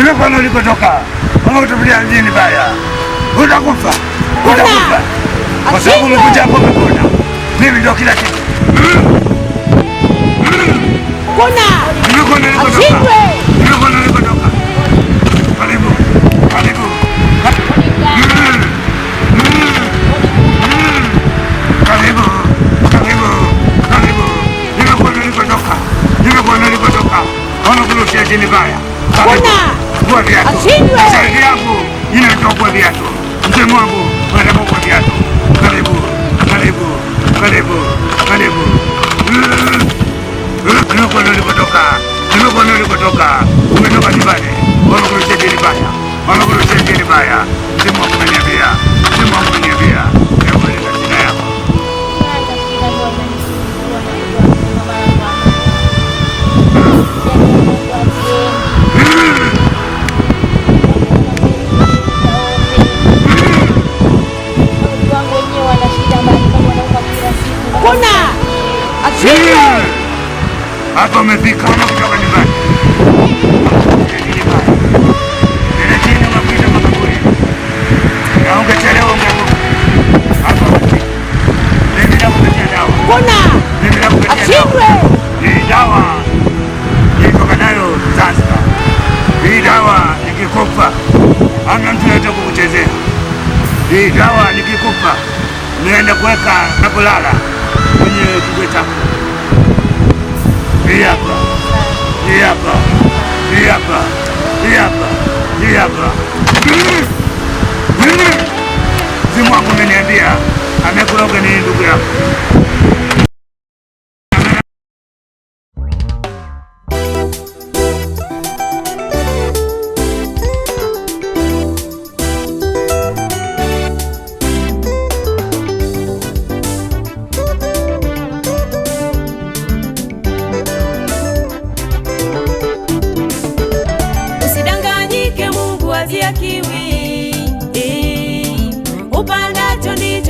Nimekuona ulikotoka. Unakutupilia mjini baya. Utakufa. Utakufa. Kwa sababu umekuja hapo umekuona. Mimi ndio kila kitu. Kuna. Nimekuona ulikotoka. Nimekuona ulikotoka. Karibu. Karibu. Karibu. Karibu. Karibu. Nimekuona ulikotoka. Nimekuona ulikotoka. Unakurushia jini baya. Kwa viatu. Saidia yangu inatoka kwa viatu. Msemo wangu unataka kwa viatu. Karibu. Karibu. Karibu. Karibu. Nimekuona ulikotoka. Nimekuona ulikotoka. Umetoka nyumbani. Unakurushia jini baya. Unakurushia jini baya. Msemo wangu umeniambia. Msemo wangu umeniambia. Hebu leta shida yako. Hapa umefika ama kutoka nyumbani? Nilekini umepita makaburi. Na ungechelewa ungekufa. Hapa umefika. Mimi nakupatia dawa. Mimi nakupatia dawa. Hii dawa nilitoka nayo Zanzibar. Hii dawa nikikupa hamna mtu yote kukuchezea. Hii dawa nikikupa nienda kuweka na kulala kwenye kigwe chako. Hii hapa. Hii hapa. Hii hapa. Hii hapa. Hii hapa. Mzimu wangu umeniambia amekuroga ni ndugu yako.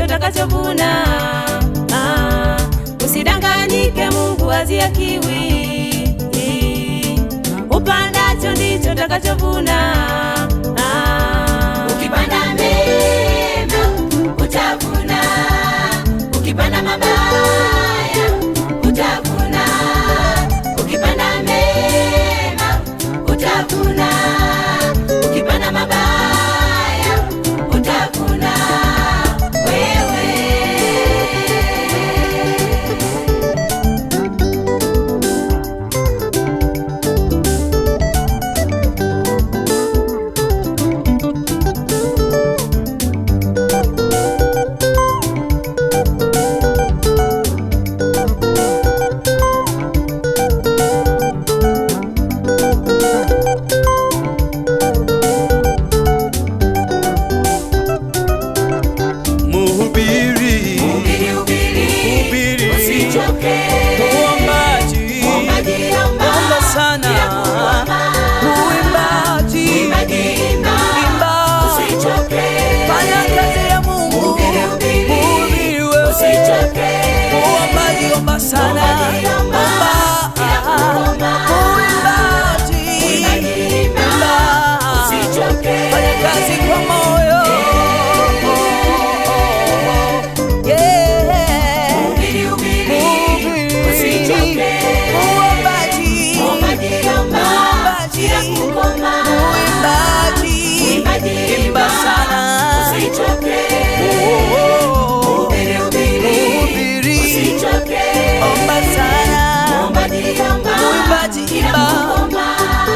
Utakachovuna. Usidanganyike, Mungu hazia kiwi. Upandacho ndicho utakachovuna. Ukipanda mema utavuna, ukipanda mabaya utavuna. Ukipanda mema utavuna, ukipanda mabaya utavuna.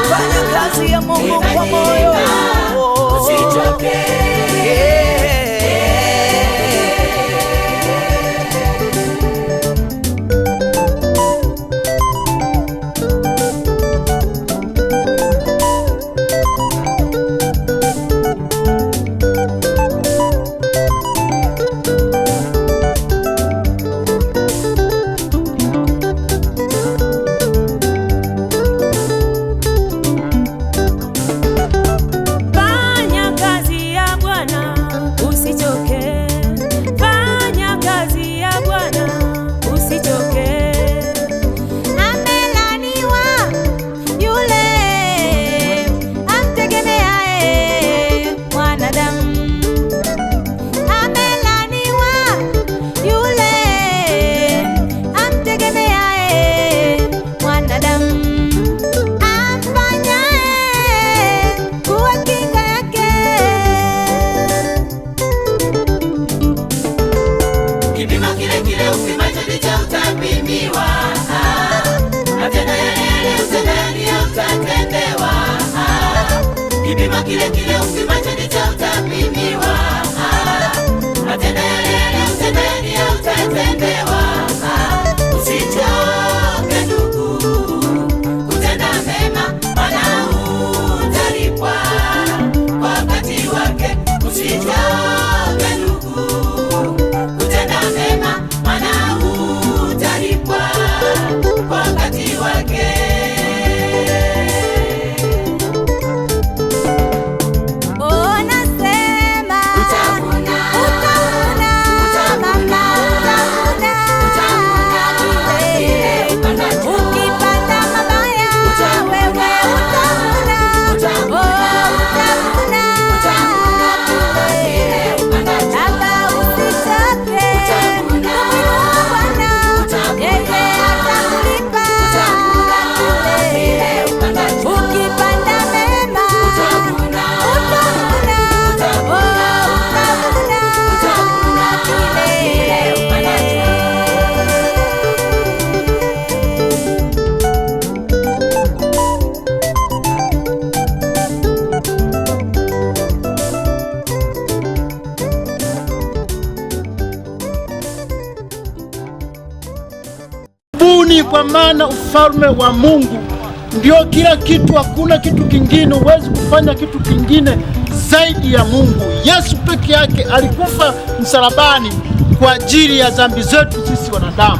Fanya kazi ya Mungu kwa moyo. Usichoke. kipimo kile kile upimacho ndicho utapimiwa. Matendo yale yale utendayo utatendewa. Usichoke ndugu kutenda mema, maana utalipwa kwa wakati wake. Usichoke ndugu kutenda mema, maana utalipwa kwa wakati wake. Kwa maana ufalme wa Mungu ndio kila kitu. Hakuna kitu kingine, huwezi kufanya kitu kingine zaidi ya Mungu. Yesu peke yake alikufa msalabani kwa ajili ya dhambi zetu sisi wanadamu.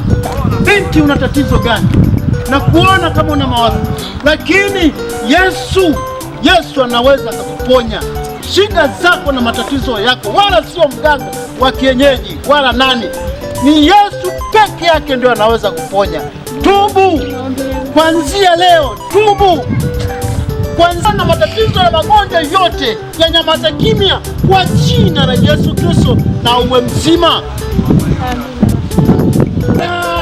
Binti, una tatizo gani? Na kuona kama una mawazo, lakini Yesu anaweza kukuponya shida zako na matatizo yako, wala sio mganga wa kienyeji wala nani. Ni Yesu peke yake ndio anaweza kuponya. Tubu kuanzia leo, tubu kuanzia na matatizo na magonjwa yote yanyamaze kimya kwa jina la Yesu Kristo, na uwe mzima. Amen.